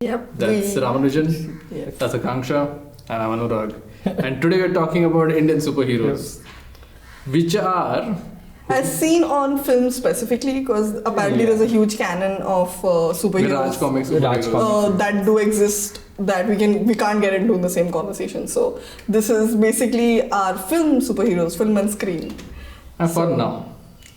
Yep. That's Ramanujan, Yes. that's Akanksha, and I'm Anurag. And today we're talking about Indian superheroes, which are As seen on film specifically, because apparently Yeah. there's a huge canon of superheroes Raj comics The Raj superheroes. comics. that do exist that we can't get into in the same conversation. So this is basically our film superheroes, film and screen. And for So- now.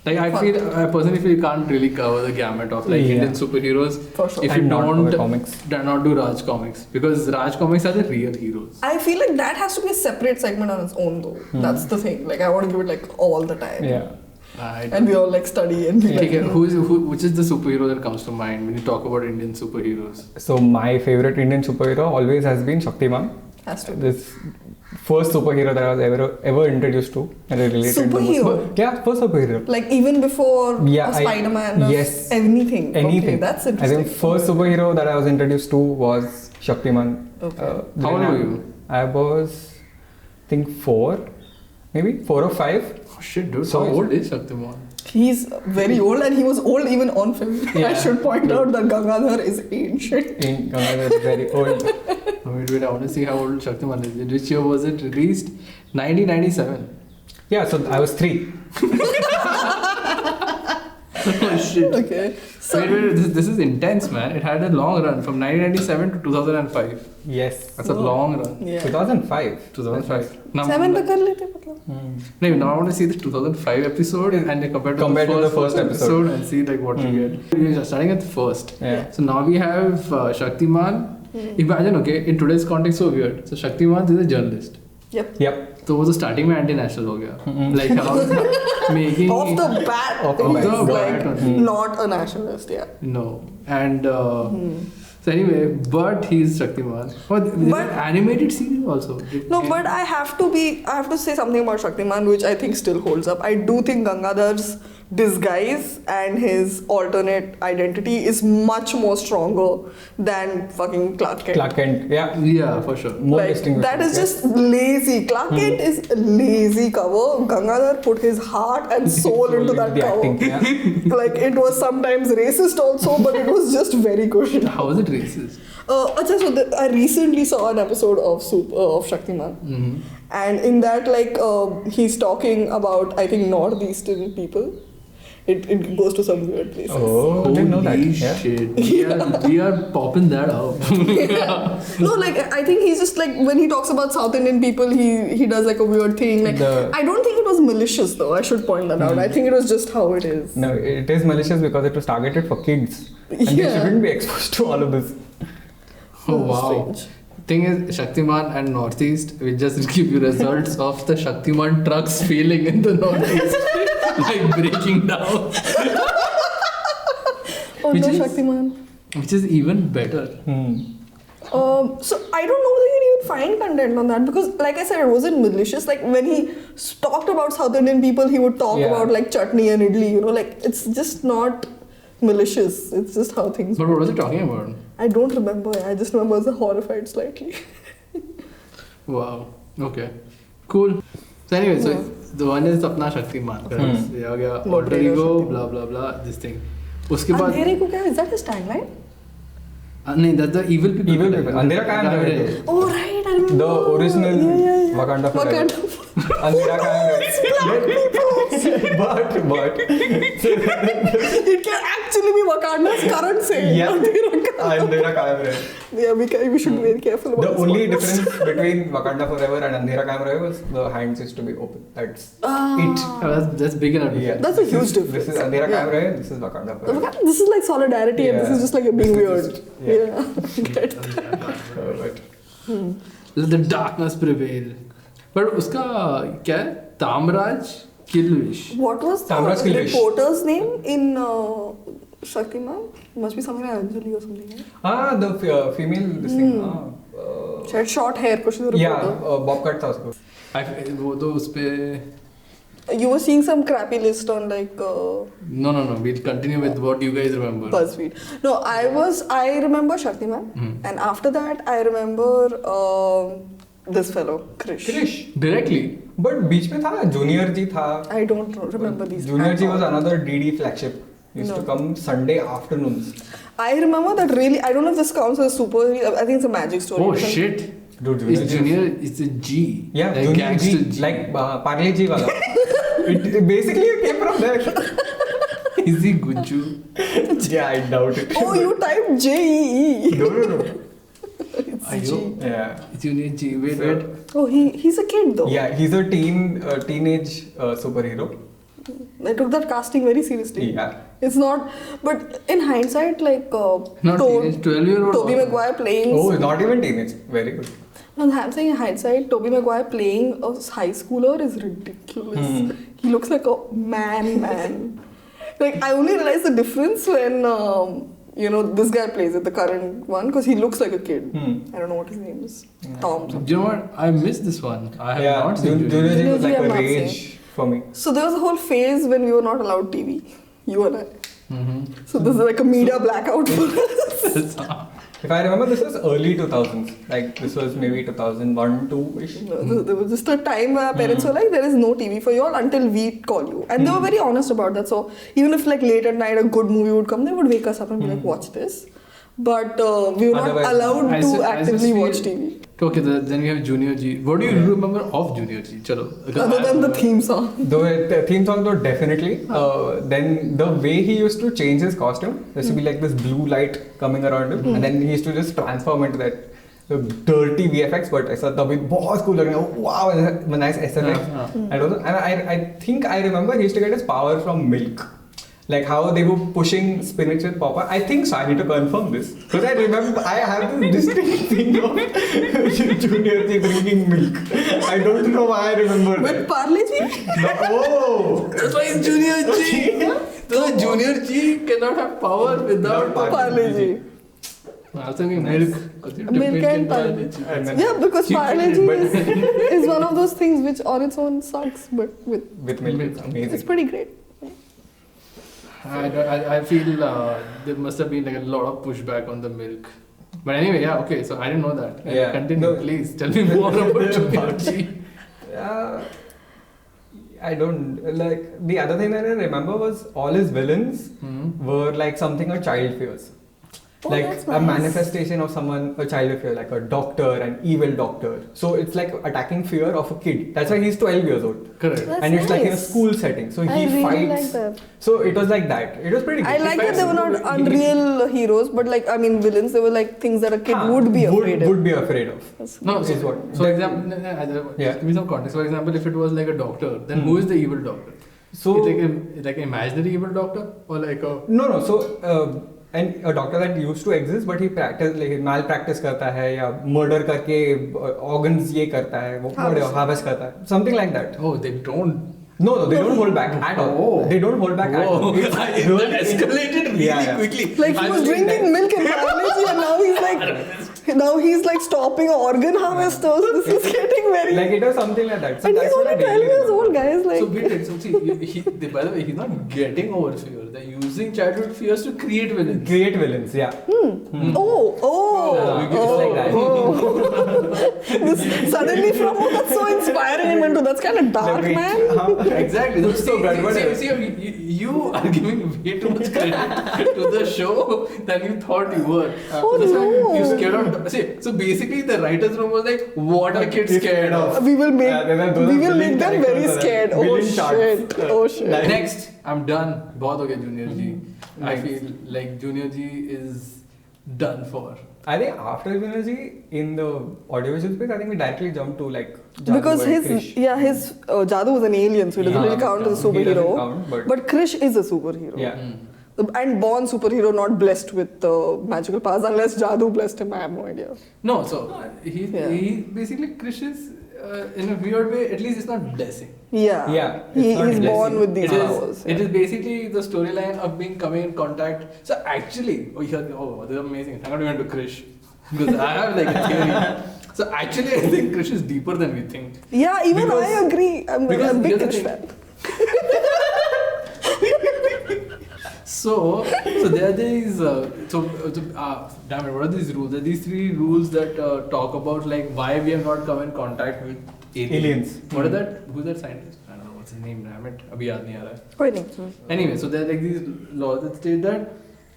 Like I For- I personally feel you can't really cover the gamut of like Yeah. Indian superheroes For sure. if you And not don't cover comics. do not do Raj comics, because Raj comics are the real heroes. I feel like that has to be a separate segment on its own though. That's the thing. Like I want to give it like all the time. Yeah. And we all like study and be like, Okay, which is the superhero that comes to mind when you talk about Indian superheroes? So my favorite Indian superhero always has been Shaktiman. has to be. This first superhero that I was ever introduced to and I related the most. Superhero? Yeah, first superhero. Like even before Yeah, Spider-Man or yes. anything. Anything. Okay, that's I interesting. think first superhero that I was introduced to was Shaktiman. Okay. How old then were you? I was, I think 4, maybe 4 or 5. Oh shit, dude! So How is- old is Shaktiman? He's very old and he was old even on film. I Yeah. should point out that Gangadhar is ancient. In Gangadhar is very old. Wait, I want to see how old Shaktiman is. In which year was it released? 1997. Yeah, so I was 3. Oh shit. Okay. So Wait, this is intense, man. It had a long run from 1997 to 2005. Yes. That's a long run. yeah. 2005. 2005. Now, Seven to कर लेते मतलब. Hmm. now I want to see the 2005 episode and then compare to Compared to the first episode. and see like what we get. We're starting at the first. Yeah. So now we have Shaktiman. Imagine, okay, in today's context, so weird. So Shaktiman is a journalist. Yep. Yep. तो वो तो starting में anti national हो गया like how making Off the bat, Off the he's bat. like Mm. not a nationalist. Yeah. no and so anyway but he's Shaktiman. But there's But- an animated series also. No, but I have to say something about Shaktiman, which I think still holds up. I do think Gangadhar's disguise and his alternate identity is much more stronger than fucking Clark Kent. Clark Kent. Yeah. yeah, for sure. More Like, distinguished. that is just lazy. Clark Kent is a lazy cover. Gangadhar put his heart and soul into that the cover. acting. Yeah. Like it was sometimes racist also, but it was just very good. How is it racist? Acha, so I recently saw an episode of Shaktiman, and in that, like, he's talking about I think northeastern people. It goes to some weird places. Oh, I didn't know that. Holy Yeah. shit. We are popping that up. No, like I think he's just like when he talks about South Indian people, he does like a weird thing. Like I don't think it was malicious though. I should point that out. I think it was just how it is. No, it is malicious because it was targeted for kids. And they Yeah. shouldn't be exposed to all of this. Oh wow. Strange. Thing is, Shaktiman and Northeast will just give you results of the Shaktiman trucks failing in the Northeast. Like breaking down. Oh Which no, is- Shaktiman. Which is even better. So I don't know whether you can even find content on that because, like I said, it wasn't malicious. Like when he talked about South Indian people, he would talk Yeah. about like chutney and idli. You know, like it's just not malicious. It's just how things. But what was he talking about? I don't remember. I just remember I was horrified slightly. Wow. Okay. Cool. So anyway, so Yeah. the one is अपना Shaktiman. ये आ गया alter Alter ego, ego, blah blah blah. This thing. उसके बाद Andheri ko kya? Is that his tagline? नहीं, that's the evil people. Evil people. अंधेरा कायम रहे. Oh right, I remember. The original Yeah. Wakanda forever. Wakanda. अंधेरा कायम रहे. But It can actually be Wakanda's current saying. Yeah. Andhera ka- अंधेरा कायम रहे. Yeah, we should be very careful about The this only podcast. difference between Wakanda Forever and Andhera Kaam Rahe was the hands used to be open. That's it. Oh, that's big enough. Yeah. That's a huge difference. This is Andhera Yeah. Kaam Rahe, this is Wakanda Forever. This is like solidarity and this Yeah. is just like a being This is weird. just- Yeah. Get that. But Let the darkness prevail. But उसका क्या है? तामराज Kilvish. What was the Tamraj Kilvish. reporter's name in Shaktiman? Must be something like Anjali or something. Right? the female this thing. She had short hair. Kuch was a Yeah, reporter. bob cut था उसको. वो तो उस पे You were seeing some crappy list on like no. We'll continue with what you guys remember. BuzzFeed. No, I remember Shaktiman, and after that I remember this fellow Krish. Krish. Directly. But बीच में था Junior जी था. I don't remember these. Junior at ji all. was another DD flagship. Used to No. come Sunday afternoons. I remember that really. I don't know if this counts as super. I think it's a magic story. Oh Because- shit! Dude, It's Junior. It's a G. Yeah, like Junior gangster G, like Parle G wala. it basically came from there. Is he Guju? Yeah, I doubt it. Oh, you typed JEE. No. It's Ayo. G. Yeah. Junior G. Wait, So- wait. Oh, he's a kid though. Yeah, he's a teenage superhero. I took that casting very seriously. Yeah. It's not, but in hindsight, like Not teenage, 12-year-old. Tobey Maguire playing. Oh, not even teenage. Very good. And I'm saying in hindsight, Tobey Maguire playing a high schooler is ridiculous. He looks like a man. Like I only realized the difference when this guy plays it, the current one, because he looks like a kid. I don't know what his name is. Tom. Do you know what? I missed this one. I have Yeah, not seen Junior G was Junior G like I'm a not rage for me. So there was a whole phase when we were not allowed TV. You and I. Mm-hmm. So this is like a media blackout for us. If I remember, this was early 2000s. Like this was maybe 2001, 2-ish. There was just a time where our parents were like, there is no TV for you all until we call you. And they were very honest about that. So even if like late at night a good movie would come, they would wake us up and be like, watch this. But we were not Otherwise, allowed I to just actively feel- watch TV. Okay, then we have Junior G. What do you remember of Junior G? Chalo. Because Other I than the remember- theme song. The theme song though, definitely. Then the way he used to change his costume, there used to be like this blue light coming around him, and then he used to just transform into that dirty VFX. But ऐसा तभी बहुत cool लग रहा है. Wow, nice SFX. And I think I remember he used to get his power from milk. Like how they were pushing spinach with Popeye. I think so. I need to confirm this. Because I remember, I have this distinct thing of Junior G drinking milk. I don't know why I remember With that. Parle-G? No, oh! That's why it's Junior G. So Junior G cannot have power without Without Parle-G. I was thinking milk. Milk and Parle-G. And then Yeah, because You Parle-G but- is one of those things which on its own sucks, but with with milk, it's it's amazing. pretty great. I feel there must have been like a lot of pushback on the milk. But anyway, yeah, okay. So I didn't know that. Yeah. Continue, No. please tell me more about Junior G. I don't like the other thing that I remember was all his villains were like something a child fears. Oh, Like that's a nice. manifestation of someone, a child of fear, like a doctor, an evil doctor. So it's like attacking fear of a kid. That's why he's 12 years old. Correct. That's and it's like in a nice. school setting. So I he really fights. like that. So it was like that. It was pretty good. I like that they were not unreal heroes, but like villains. They were like things that a kid Haan, would be afraid of. Would be afraid of. That's No, Is so, what- so that- example, Yeah. give me some context. For example, if it was like a doctor, then who is the evil doctor? So It's like an imaginary evil doctor or like a no. So and a doctor that used to exist, but he practice like malpractice करता है या murder करके organs ये करता है वो harvest करता है something like that. oh they don't. No, they don't hold back at all. Oh. They don't hold back at all. It's that really- escalated really Yeah, yeah. quickly. Like he I was saying drinking milk and Parle-G, and now he's like stopping organ harvesters. This is getting very. Like it was something like that. So and he's that's what I only 12 really years remember. old, guys. Like. So wait, so see, by the way, he's not getting over fear. They're using childhood fears to create villains. Create villains, yeah. It's like that. This, suddenly from that's so inspiring and into that's kind of dark, Wait, man. huh? Exactly. Looks so bad, whatever. You are giving way too much credit to the show than you thought you were. Oh, so that's why no. you scared of. See, so basically the writers' room was like, what are kids scared of? We will make Yeah, those we are will villain make them very characters are scared. like Oh villain charts. shit! Oh shit! Like- Next, I'm done. बहुत हो गया Junior G. I Nice. feel like Junior G is done for. I think after Energy in the audiovisual space, I think we directly jumped to like Jadoo Because and his Krish. Jadoo was an alien, so he doesn't Yeah, really count as a he doesn't superhero. count, but- Krish is a superhero. Yeah. And born superhero, not blessed with magical powers, unless Jadoo blessed him. I have no idea. No, so Yeah. he basically Krish is in a weird way. At least it's not blessing. Yeah. Yeah, He, it's not he's born blessing. with these It powers. is. It is basically the storyline of being coming in contact. So actually, this is amazing. I'm not even to Krish because I have like a theory. So actually, I think Krish is deeper than we think. Yeah, even Because- I agree. I'm because a big here's the Krish thing. fan. So there are these. Damn it! What are these rules? There are these 3 rules that talk about like why we have not come in contact with aliens. Aliens. What are that? Who's that scientist? I don't know. what's his name? Damn it, abhi yaad nahi aa raha hai. कोई नहीं. Anyway, so there are like these laws that state that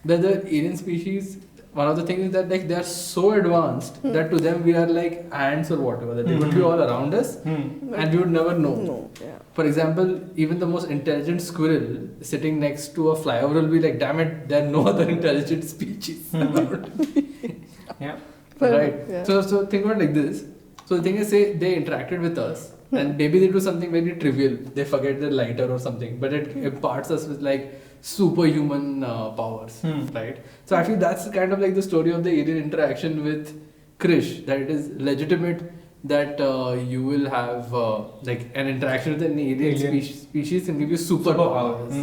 the alien species, one of the things is that like they are so advanced that to them we are like ants or whatever, that they would be all around us and we would never know. No. Yeah. For example, even the most intelligent squirrel sitting next to a flyover will be like, damn it, there are no other intelligent species around. Yeah. Right. Yeah. So think about it like this. So the thing is, say they interacted with us, and maybe they do something very trivial. They forget their lighter or something, but it imparts us with like superhuman powers, right? So I feel that's kind of like the story of the alien interaction with Krish. That it is legitimate that you will have like an interaction with an alien. Species and give you superpowers.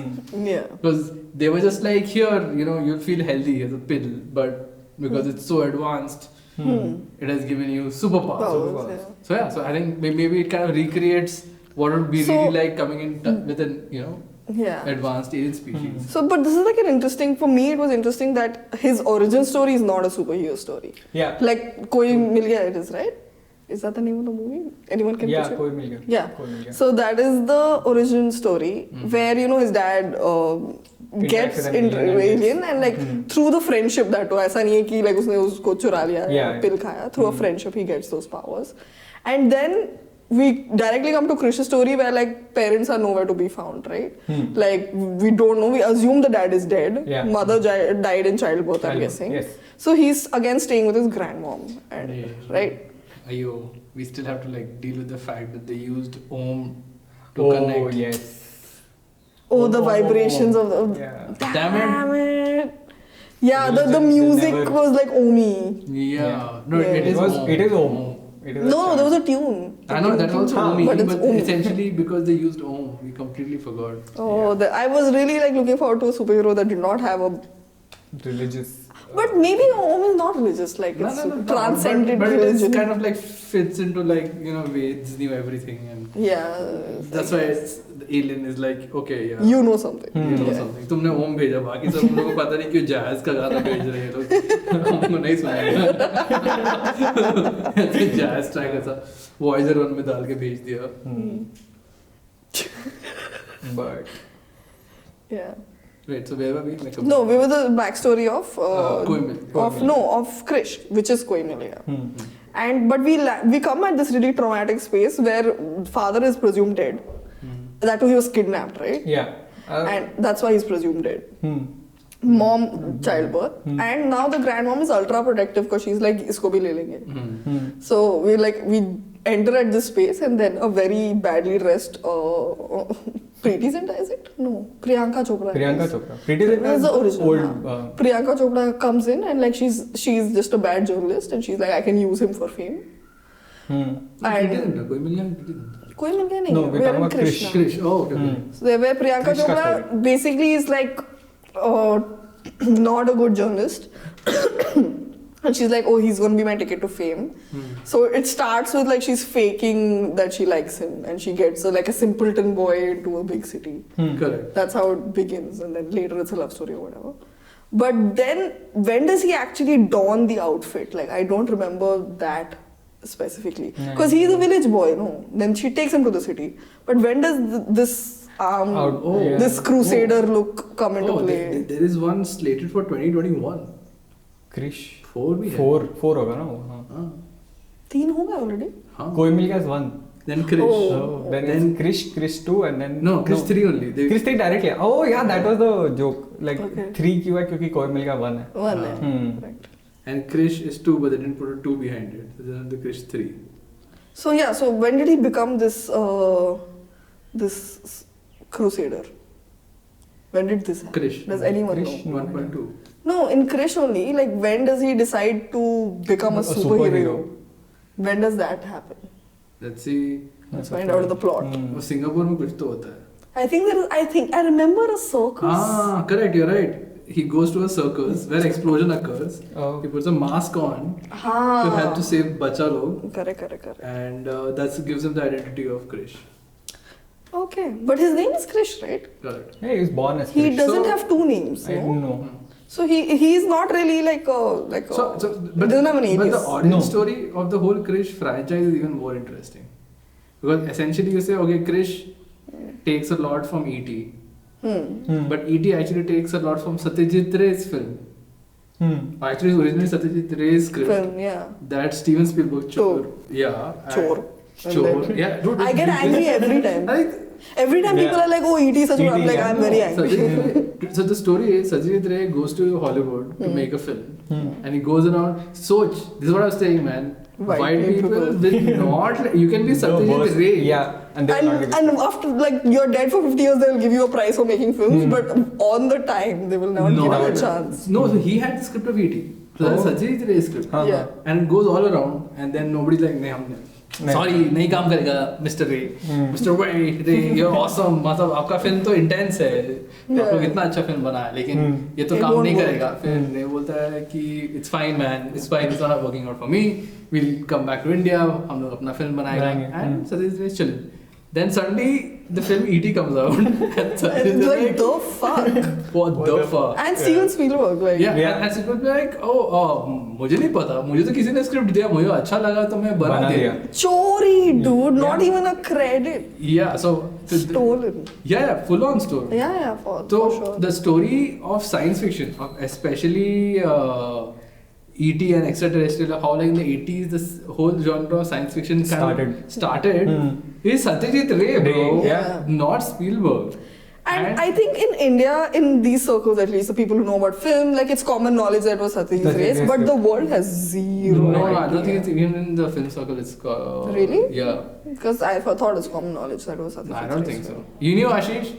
Yeah. Because they were just like, here, you'll feel healthy as a pill, but because it's so advanced, it has given you superpowers. Yeah. So I think maybe it kind of recreates what it would be really like coming in with an Yeah. advanced alien species. So, but this is like an interesting. For me, it was interesting that his origin story is not a superhero story. Yeah. Like Koi Mil Gaya, it is, right? Is that the name of the movie? Anyone can Yeah, pitch it? Koi Mil Gaya. Yeah. Koi Mil Gaya. So that is the origin story where his dad gets Interacts with an into alien and like through the friendship that तो ऐसा नहीं है कि like उसने उसको चुरा लिया Yeah. पिल खाया. Through a friendship he gets those powers, and then we directly come to Krish's story where like parents are nowhere to be found, right? Like we don't know. We assume the dad is dead. Yeah. Mother died in childbirth, I'm Childbirth, guessing. yes. So he's again staying with his grandmom, and Yeah. right. Ayo, we still have to like deal with the fact that they used Om to connect. Yes. Oh, the vibrations of the. Yeah. Damn it. Yeah, They the never- music was like Omi. Yeah. No, Yeah. it is Om. It is Om. It is a No, there chant. was a tune. I know that also Om, but it's Om. essentially because they used Om, we completely forgot. Oh, I was really like looking forward to a superhero that did not have a. religious. But maybe Om is not religious, like it's transcended but it is religion. kind of like fits into like Veds knew everything, and Yeah. that's why the alien is like, okay, yeah, You know something. you know Yeah. something. तुमने ओम भेजा, बाकी सब लोगों को पता नहीं क्यों jazz का गाना भेज रहे हैं लोग, हमको नहीं सुनाएगा। जैज ट्रैक ऐसा वॉइसर वन में डाल के भेज दिया। But Yeah. Wait, so where were we? Like No, we were the backstory of Koi Mil- of Krish, which is Koi Mil Gaya. And but we come at this really traumatic space where father is presumed dead. That too, he was kidnapped, right? yeah. And that's why he's presumed dead. Mom childbirth, and now the grandmom is ultra protective because she's like isko bhi le lenge. So we enter at this space, and then a very badly dressed Preeti Zinta, is it? No, Priyanka Chopra. Priyanka Chopra. Preeti Zinta is the original. old. Priyanka Chopra comes in and like she's just a bad journalist, and she's like, I can use him for fame. कोई मिल गया? कोई मिल गया नहीं. No, we're We are talking in about Krish. Krishna. Krish, oh, okay. So where Priyanka Krish ka Chopra story. basically is like not a good journalist. And she's like, oh, he's going to be my ticket to fame. So it starts with like she's faking that she likes him, and she gets like a simpleton boy into a big city. Correct. That's how it begins, and then later it's a love story or whatever. But then when does he actually don the outfit? Like I don't remember that specifically because he's a village boy. No, then she takes him to the city. But when does this this crusader look come into play? There is one slated for 2021. Krish. 4 भी है। 4 होगा ना वो, हाँ। हाँ। 3 हो गए already. हाँ। Koi Mil Gaya is 1. Then Krish. Oh. Then it's Krish 2, and then Krish 3 only. Krish 3 directly. Oh yeah, that was the joke. Like Okay. 3 क्यों है क्योंकि Koi Mil Gaya 1 है. 1 है. Right. And Krish is 2, but they didn't put a 2 behind it. So then the Krish 3. So yeah, so when did he become this this crusader? When did this happen? Krish. Does anyone Krish, know? 1.2. No, in Krish only. Like when does he decide to become a superhero? When does that happen? Let's see. Let's find out the plot. वो Singapore में कुछ तो होता है. I remember a circus. Ah, correct. You're right. He goes to a circus where explosion occurs. Oh. He puts a mask on हाँ. to help to save bacha log, Correct. and that gives him the identity of Krish. Okay, but his name is Krish, right? Correct. Yeah, he was born as He Krish. doesn't So- have 2 names. I No? don't know. So he's not really like a But he doesn't have an the alias. origin No. story of the whole Krish franchise is even more interesting, because essentially you say, okay, Krish takes a lot from E.T. Hmm. But E.T. actually takes a lot from Satyajit Ray's film. Actually, originally Satyajit Ray's script Film, yeah. that Steven Spielberg Chor. Yeah. Chor. Chor. Yeah, dude. I get angry every time. Like, Every time people are like, oh, E.T. is such a good, I'm like, I'm very angry. So the story is Satyajit Ray goes to Hollywood to make a film, and he goes around. This is what I was saying, man. White people will not. You can be Satyajit Ray. Yeah, and they're not gonna- And after, like, you're dead for 50 years, they'll give you a prize for making films, but on the time, they will not give you a chance. No, so he had the script of E.T. So that's Satyajit Ray's script. Yeah. And it goes all around, and then nobody's like, नहीं हमने sorry नहीं काम करेगा mister रे mister रे you are awesome मतलब आपका film तो इंटेंस है आप लोग इतना अच्छा फिल्म बना है लेकिन ये तो It काम won't नहीं work. करेगा फिर रे बोलता है कि it's fine man it's fine it's not working out for me will come back to India हम लोग अपना फिल्म बनाएंगे एंड सतीश रे चले then suddenly the film E.T. comes out and It's like, the fuck? what the fuck And Steven Spielberg, like, yeah, and Spielberg be like मुझे नहीं पता मुझे तो किसी ने स्क्रिप्ट दिया मुझे अच्छा लगा तो मैं बना दिया Chori, dude, not even a credit. yeah so Stolen. yeah full on story Yeah, for so sure. the story of science fiction especially E.T. and extraterrestrial how like in the 80s this whole genre of science fiction kind of started is Satyajit Ray bro yeah. not Spielberg. And I think in India, in these circles at least, the people who know about film, like it's common knowledge that was Satyajit Ray, but the world has zero. No, I idea. don't think it's even in the film circle. It's Really? Yeah. Because I thought it's common knowledge that was Satyajit Ray. I don't think so. You knew Ashish?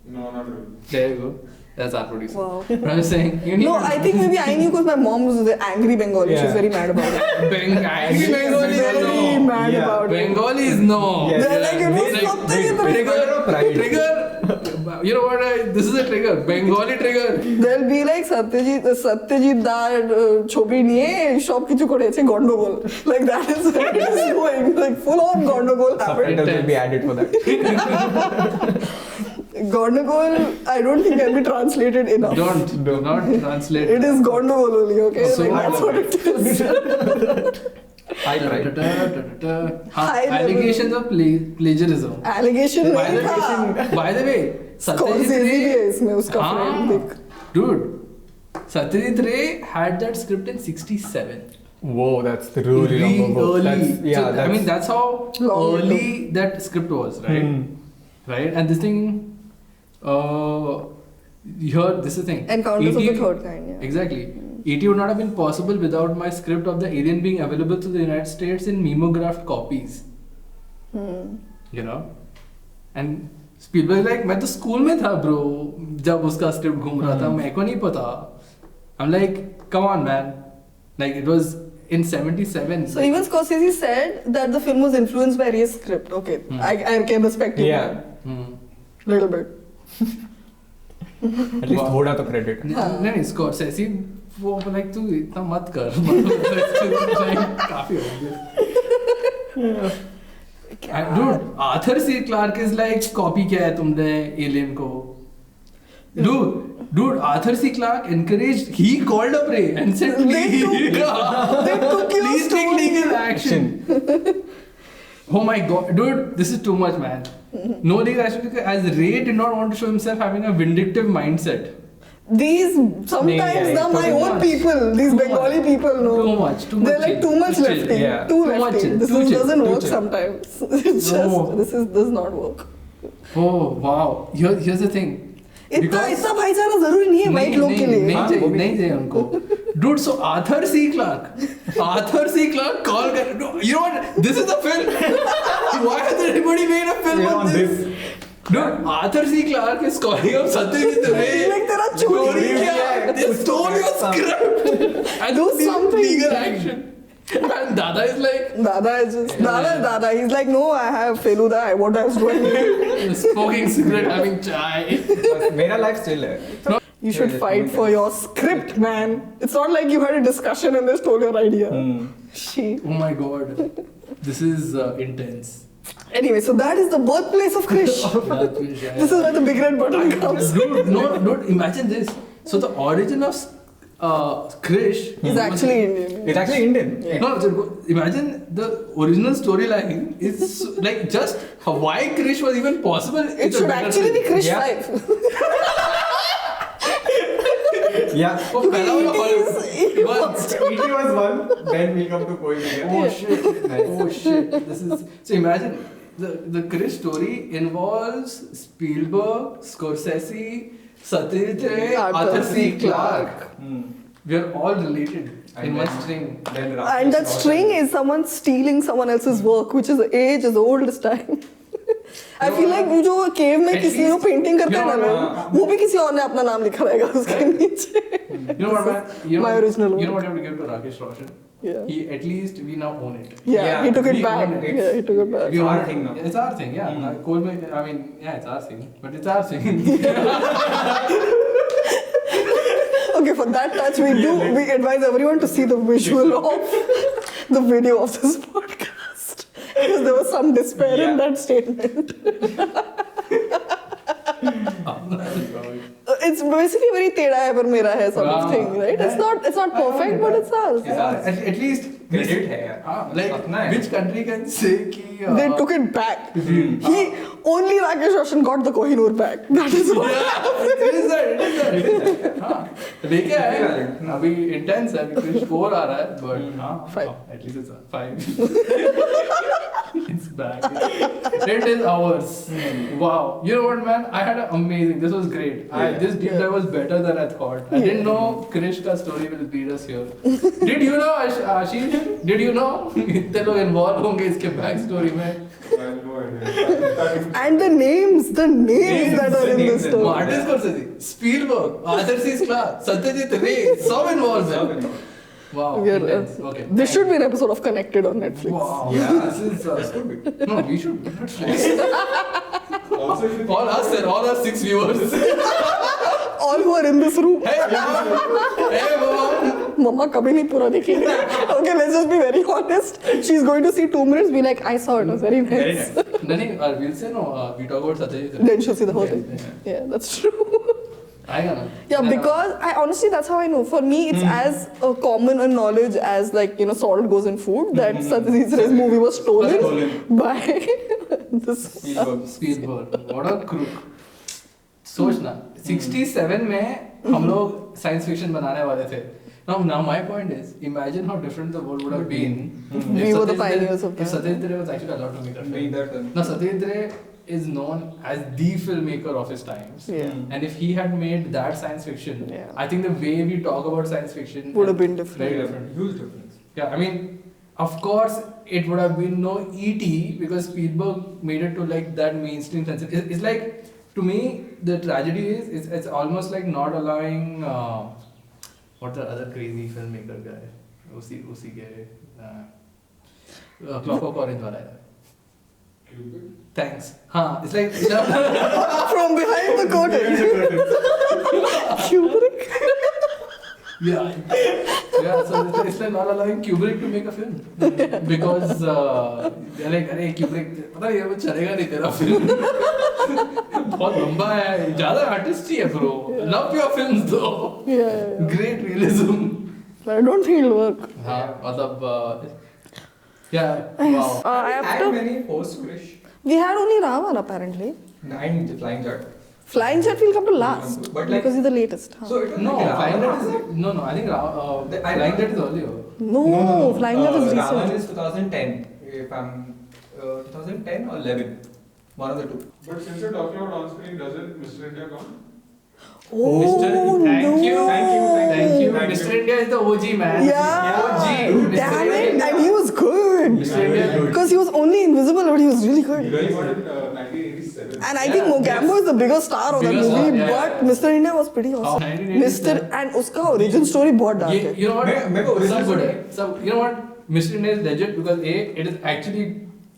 No, not really. There you go. That's our producer. Wow. But I was saying, you knew. No, I think maybe I knew because my mom was the angry Bengali. Yeah. She's very mad about it. Angry Bengali Very no. mad Yeah. about it. Bengalis no. Yeah. They're like, it was Like, Satyajit Ray. Trigger. You know what? This is a trigger. Bengali trigger. They'll be like Satyajit dad chobri niye সব কিছু করেছে গন্ডগোল. Like that is what is going. Like full on গন্ডগোল happened. Subtitles will be added for that. Gordogol, I don't think can be translated enough. Do not translate. It is Gordogol only, okay? So like, that's what it is. I tried. High level. Allegations of plagiarism. Allegation By नहीं the था. way, by the way, Scorsese भी है इसमें उसका हाँ, friend देख. dude, Satyajit Ray had that script in '67. Whoa, that's really long ago. Early. That's, yeah, So, I mean, that's how Long early that script was, right? Right? And this thing, here, this is the thing. Encounters of E.T. the Third Kind, yeah. Exactly. E.T. would not have been possible without my script of the alien being available to the United States in mimeographed copies. You know? And Spielberg like, मैं तो school में था bro जब उसका script घूम रहा था मेरे को नहीं पता. I'm like, come on man. Like it was in 77. So even Scorsese said that the film was influenced by Ray's script. Okay, I can respect you. Yeah. Little bit. At least थोड़ा तो credit. नहीं Scorsese वो like तू इतना मत कर मतलब काफी हो गया. Dude, Arthur C. Clarke is like copy किया है तुमने Alien को. Dude, Arthur C. Clarke encouraged. He called up Ray and said, They took your please take story." legal action. Oh my god, dude, this is too much, man. No legal action as Ray did not want to show himself having a vindictive mindset. These sometimes yeah, my too own much. people, these Too Bengali much. people, no. Too much They're like too much chill. lefty, Yeah. too Too much lefty. chill, This too is, chill, doesn't too work chill. sometimes. It's No. just does not work. Oh wow, here's the thing. इतना भाईचारा जरूरी नहीं है white लोग के लिए. नहीं चाहिए उनको. Dude, so Arthur C. Clarke call कर. You know what? This is the film. Why has everybody made a film on this? Dude, Arthur C. Clarke is calling up Satyajit Ray. Like तेरा चोरी किया है. They stole your script. And Do need something. legal action. And Dada is like Dada is just Dada. He's like, no, I have Feluda. What else do I need? smoking cigarette, having chai. मेरा life still है. You should fight for your script, man. It's not like you had a discussion and they stole your idea. She. Oh my god, this is intense. Anyway, so that is the birthplace of Krish. This is where the big red button comes. Dude, no, dude, imagine this. So the origin of Krish He's actually Indian. It's actually Indian. Yeah. No, so imagine the original storyline is like just why Krish was even possible. It it's a should better actually be film. Krish Yeah. 5. Yeah. For Pehla wala Hollywood. It Once. ET was one, then we come to Koi Mil Gaya. Oh shit! Nice. Oh shit! This is so. Imagine the Krish story involves Spielberg, Scorsese, Satyajit Ray, Arthur Arthur C. C. Clarke. Hmm. We are all related in one string. Then And that string is someone stealing someone else's work, which is age as old as time. I feel like वो जो केव में At किसी ने least- painting करता है ना you know लोग, वो भी किसी और ने अपना नाम लिखा रहेगा उसके नीचे. You know what, man? You know, My original You know work. what you have to give to Rakesh Roshan? Yeah. He at least we now own it. Yeah, Yeah, he took it we back. own it. Yeah, he took it back. We It's our own it. thing now. It's our thing, yeah. Mm. Coleman, I mean, yeah, it's our thing, but it's our thing. Okay, for that touch, we advise everyone to see the visual of the video of this podcast. Because there was some despair in that statement. It's basically very teda hai par mera hai sort of Wow. thing, right? It's not perfect, but it's ours. It's ours. At least Credit है यार. like अपना है. which country can say कि They took it back. He only Rakesh Roshan got the Kohinoor back. That is what. it is that. हाँ, लेके आए. अभी intense है, अभी Krish 4 आ रहा है, but हाँ, Five. at least it's 5. It's back. It is ours. Wow. You know what, man? I had an amazing. This was great. This deep dive was better than I thought. I didn't know Krish ka story will lead us here. Did you know, Ashish? Did you know? इतने लोग involved होंगे इसके back story में. I have no idea. And the names that are in this story. Martin Scorsese, Spielberg, Arthur C. Clarke, Satyajit Ray, सब involved हैं. Wow. We are, Intense. Okay. This should be an episode of Connected on Netflix. Wow. Yeah. This is. No, we should. Netflix. Also, if you All us and all our 6 viewers. All who are in this room. Hey, mom. Hey, mom. Mama कभी नहीं पूरा देखेंगे. Okay, let's just be very honest. She's going to see 2 minutes, be like, I saw it, it was very Very nice. nice. Nothing. We'll say no. We talk about Satyajit Ray. Then she'll see the whole thing. Yeah. Yeah, that's true. I gonna. Yeah, because I honestly, that's how I know. For me, it's as common a knowledge as like, you know, salt goes in food, that Satyajit Ray's movie was stolen by this. Spielberg. What a crook. सोचना 67 में हम लोग science fiction बनाने वाले थे. Now my point is, imagine how different the world would have been. We were the pioneers of If that. Satyajit Ray was actually allowed to make that film. That film. Now Satyajit Ray is known as the filmmaker of his times. Yeah. And if he had made that science fiction, Yeah. I think the way we talk about science fiction Would have been different. Very different. Huge difference. Yeah, I mean, of course, it would have been no E.T. because Spielberg made it to like that mainstream sense. It's like, to me, the tragedy is it's almost like not allowing what's the other crazy filmmaker guy? उसी के Clockwork Orange वाला है. Cupid? Thanks. हाँ, it's like From behind the curtain. Kubrick. yeah. So it's like not allowing Kubrick to make a film because they're like, अरे Kubrick, पता है ये वो चलेगा नहीं तेरा film. बहुत लंबा है, ज़्यादा artist ही है bro. Love your films though. Yeah. Great realism. I don't think it'll work. हाँ, मतलब yeah, wow. I Had have to. many post Krish. We had only Ravan apparently. And the Flying Jet. Flying Jet will come to last. But like- because he's the latest. Huh? So it was No, like Flying Jet Ravan. is no. I think I- Flying Jet is earlier. No, Flying Jet is Ravan recent. is 2010. If I'm 2010 or 11. One of the two. But since you're talking about on-screen, doesn't Mr. India count? Oh, Thank no. you. Thank you. Mr. India is the OG man. Yeah. OG. Mr. Damn it. India. And he was good. Mr. India. Because he was only invisible, but he was really good. He got it 1987. And I think Mogambo is the biggest star of that Biggest star, movie, yeah, but yeah. Mr. India was pretty awesome. 1987. Mr. and uska origin story बहुत dark है. You know what? मेरे को original सब good story. है. सब you know what? Mr. India is legit because it is actually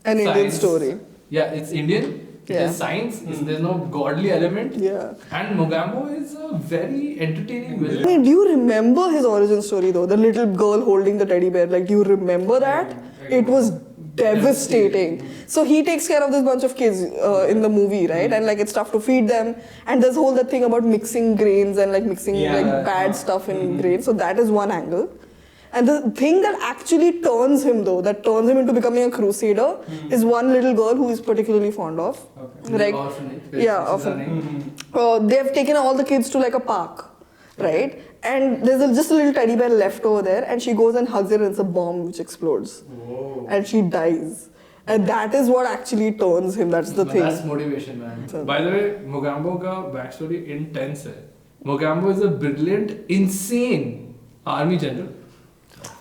An Indian science. story. Yeah, it's Indian. It Yeah. is science. There's no godly element. Yeah. And Mogambo is a very entertaining I villain. mean, do you remember his origin story though? The little girl holding the teddy bear. Like, do you remember that? It was devastating. So he takes care of this bunch of kids in the movie, right? And like it's tough to feed them. And there's whole that thing about mixing grains and like mixing bad stuff in grains. So that is one angle. And the thing that actually turns him though, that turns him into becoming a crusader, is one little girl who is particularly fond of. The orphanage. Yeah, they have taken all the kids to like a park, right? And there's just a little teddy bear left over there, and she goes and hugs it, and it's a bomb which explodes. Whoa. And she dies. And that is what actually turns him. That's the thing. That's motivation, man. By the way, Mogambo ka backstory intense hai. Mogambo is a brilliant, insane army general.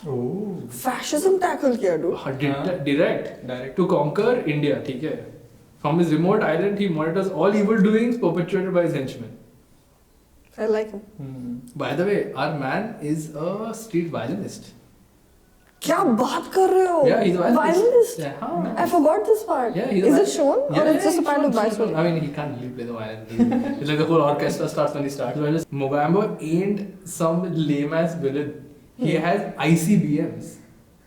Oh. Fascism tackle kiya, dude. Direct to conquer India. ठीक है. From his remote island, he monitors all evil doings perpetrated by his henchmen. I like him. By the way, our man is a street violinist. क्या बात कर रहे हो? Yeah, he's a violinist. Yeah, हाँ. I forgot this part. Yeah, he's is a it shown or it's just a part of backstory? I mean, he can't really play the violin. It's like the whole orchestra starts when he starts. Mogambo ain't some lame ass villain. He has ICBMs.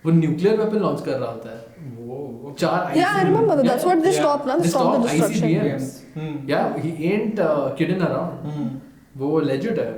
वो nuclear weapon launch कर रहा होता है. वो 4 ICBMs. Yeah, I remember that. That's what they stopped. Now they stopped the destruction. ICBMs. Yeah, he ain't kidding around. वो legit है.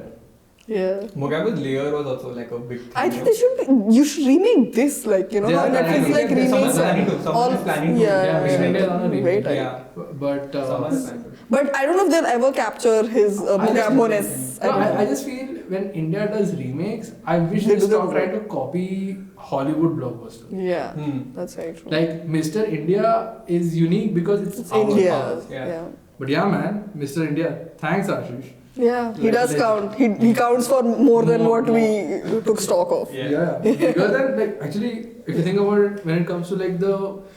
Yeah. Mogambo's layer was also like a big thing. I think they should be, you should remake this, like, you know, Yeah, how Netflix like someone's remakes planning to, someone is planning to. yeah, Mission India is on a remake. Very tight. Yeah. But Someone is planning to. But I don't know if they'll ever capture his Mogambo-ness. I just feel when India does remakes, I wish They they do them stop trying right. to copy Hollywood blockbusters. Yeah, that's very true. Like Mr. India is unique because it's our India. powers. Yeah. But yeah, man, Mr. India, thanks Ashish. Yeah, he Like- does like- count. He counts for more than what we took stock of. Yeah. Because then, like, actually, if you think about it, when it comes to like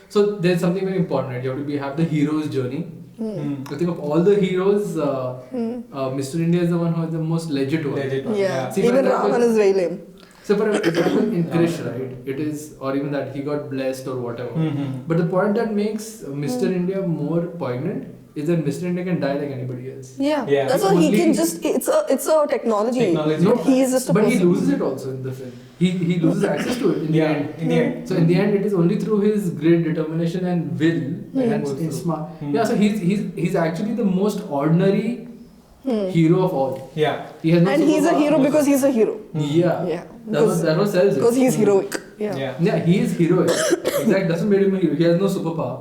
so there's something very important. Right? You have to have the hero's journey. I think of all the heroes, Mr. India is the one who is the most legit one. Legit one. Yeah, See, for even example- Ravan is very lame. So for example, in Krish, right, it is, or even that he got blessed or whatever. But the point that makes Mr. India more poignant is that Mr. India can die like anybody else. Yeah, Yeah. that's why he Only- can just. It's a technology. Technology. No, He is just a but he person. loses it also in the film. He loses access to it in the Yeah, end. in the end. So in the end, it is only through his great determination and will and Goes in through. smart. Yeah, so he's actually the most ordinary hero of all. Yeah. He has no And he's a superpower. hero because he's a hero. Yeah. Yeah. That was sells it. Because he's heroic. Yeah. Yeah. Yeah, he is heroic. Exactly, doesn't make him a hero. He has no superpower,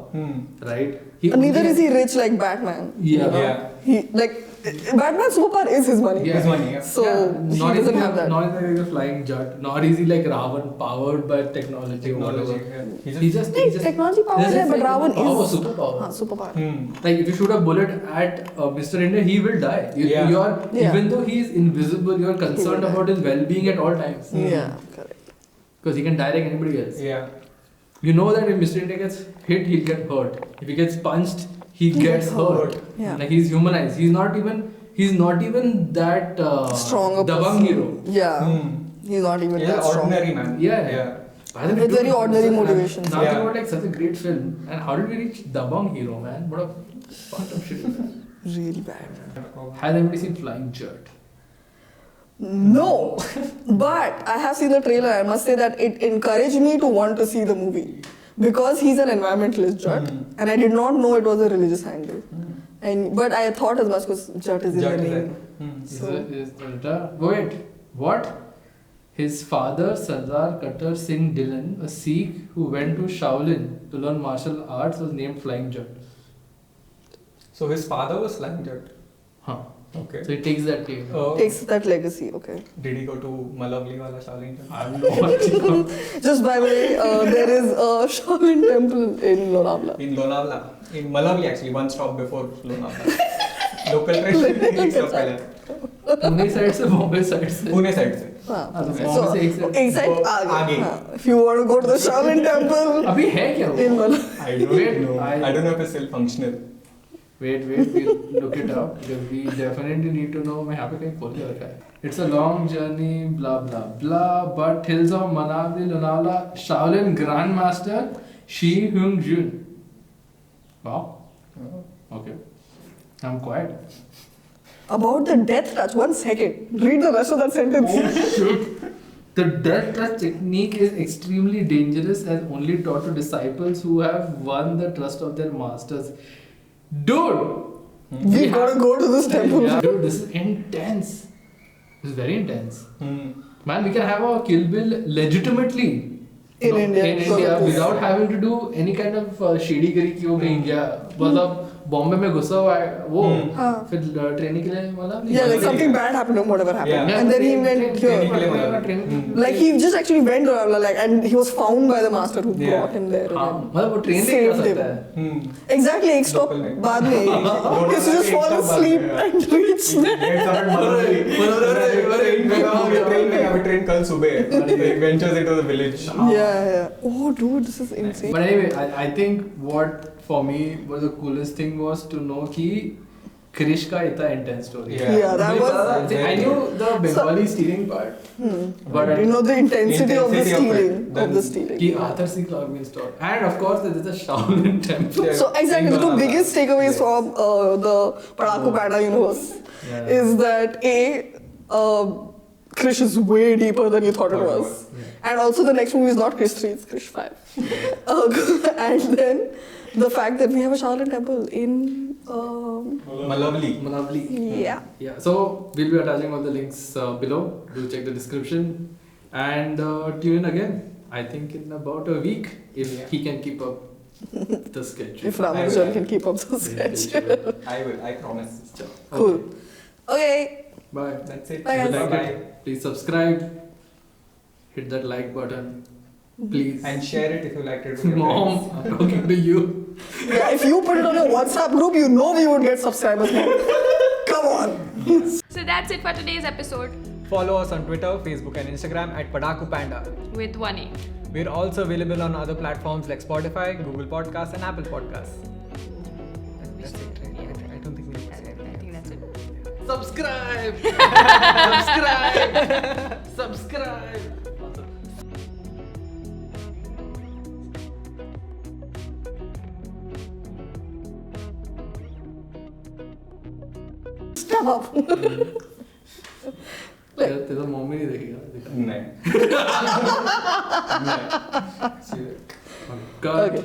right? And neither is he rich like Batman. Yeah. Yeah. He like Batman's superpower is his money. Yeah. His money, yeah. So he Nor is doesn't he have that. Nor is he like a flying jet. Nor is he like Ravan, powered by technology. or Technology. whatever. Yeah. He just Technology power there's है, but like Ravan power, is superpower. superpower. Like if you shoot a bullet at Mr. India, he will die. Yeah. You are Yeah. even though he is invisible, you are concerned die. about his well-being at all times Yeah, correct. because he can die like anybody else. Yeah. You know that if Mr. India gets hit, he'll get hurt. If he gets punched, he gets hurt. Yeah. Like he's humanized. He's not even that Stronger Dabang person. hero. Yeah. He's not even He's that an strong. ordinary man. Yeah. By the way, With dude, very ordinary I'm motivations. Talking Yeah. about like such a great film, and how did we reach Dabang hero, man? What a fucked up shit is that? Really bad. Has anybody seen Flying Jet? No, but I have seen the trailer. I must say that it encouraged me to want to see the movie because he's an environmentalist, Jat, and I did not know it was a religious angle. But I thought as much because Jat is in Jat the is name. there. Wait, what? His father, Sardar Kattar Singh Dillon, a Sikh who went to Shaolin to learn martial arts, was named Flying Jet. So his father was flying jet. Huh. Okay. So he takes that name. Takes that legacy, okay. Did he go to Malavli wala Shaolin Temple? I have no idea. Just by the way, there is a Shaolin temple in Lonavala. In Lonavala. In Malavli actually, one stop before Lonavala. Local train एक stop पहले. Pune side से Bombay side से. Pune side से. हाँ, तो So, Bombay से एक side. एक side आगे. हाँ. If you want to go to the Shaolin temple अभी है क्या वो? in Lonavala. I don't Wait, know. I don't know if it's still functional. Wait, we'll look it up because we definitely need to know. मैं यहाँ पे कहीं खोल के रखा है. It's a long journey, blah blah blah. But hills of Manali, Lonavala, Shaolin Grandmaster Shi Hyung Jun. Wow. Okay. I'm quiet. About the death touch, 1 second. Read the rest of that sentence. Oh, shoot. The death touch technique is extremely dangerous and only taught to disciples who have won the trust of their masters. Dude! We gotta go to this temple. Yeah, dude, this is intense. This is very intense. Hmm. Man, we can have our Kill Bill legitimately. In India. In India, without having to do any kind of shady करी कि वो कहीं गया. मतलब बॉम्बे में घुसा हुआ है वो हाँ. फिर ट्रेनिंग के लिए मतलब Yeah, like something bad happened or whatever happened. Yeah. And then he went here. Like he just actually went around, like, and he was found by the master who Yeah. brought him there. हाँ and मतलब वो train से saved जा him. सकता है. Exactly, एक stop Local में. बाद में. He used to just fall asleep and reach there. Train कल सुबह ventures into the village. Yeah. Oh, dude, this is insane. But anyway, I think what for me was the coolest thing was to know कि Krish का इतना intense story. Yeah, that was. I knew the Bengali stealing part, but You know the intensity of the Intensity of it. stealing. Then- Of the stealing. कि Arthur C. Clarke means store, and of course there is a Shaolin temple. Yeah. So exactly the two biggest takeaways from the Padaku Panda universe is that Krish is way deeper than you thought it was, and also the next movie is not Krish 3, it's Krish 5. And then the fact that we have a Shaolin temple in Malavli. Manavli. yeah. Yeah. So we'll be attaching all the links below. Do check the description and tune in again. I think in about a week if he can keep up the sketch. If Ramanujan can keep up the sketch. I will. I promise. Cool. Okay. Bye. That's it. Bye, guys. Bye. Please subscribe. Hit that like button. Please. And share it if you liked it. with your friends. Mom, I'm talking to you. Yeah, if you put it on your WhatsApp group, you know we would get subscribers more. Come on. So that's it for today's episode Follow us on Twitter, Facebook, and Instagram at Padaku Panda. with 1A. We're also available on other platforms like Spotify, Google Podcasts, and Apple Podcasts. That's it, right? I don't think we need to say I think that's it. Subscribe. Subscribe. Subscribe. Stop. तेरा mummy नहीं देखेगा. नहीं. God. Okay.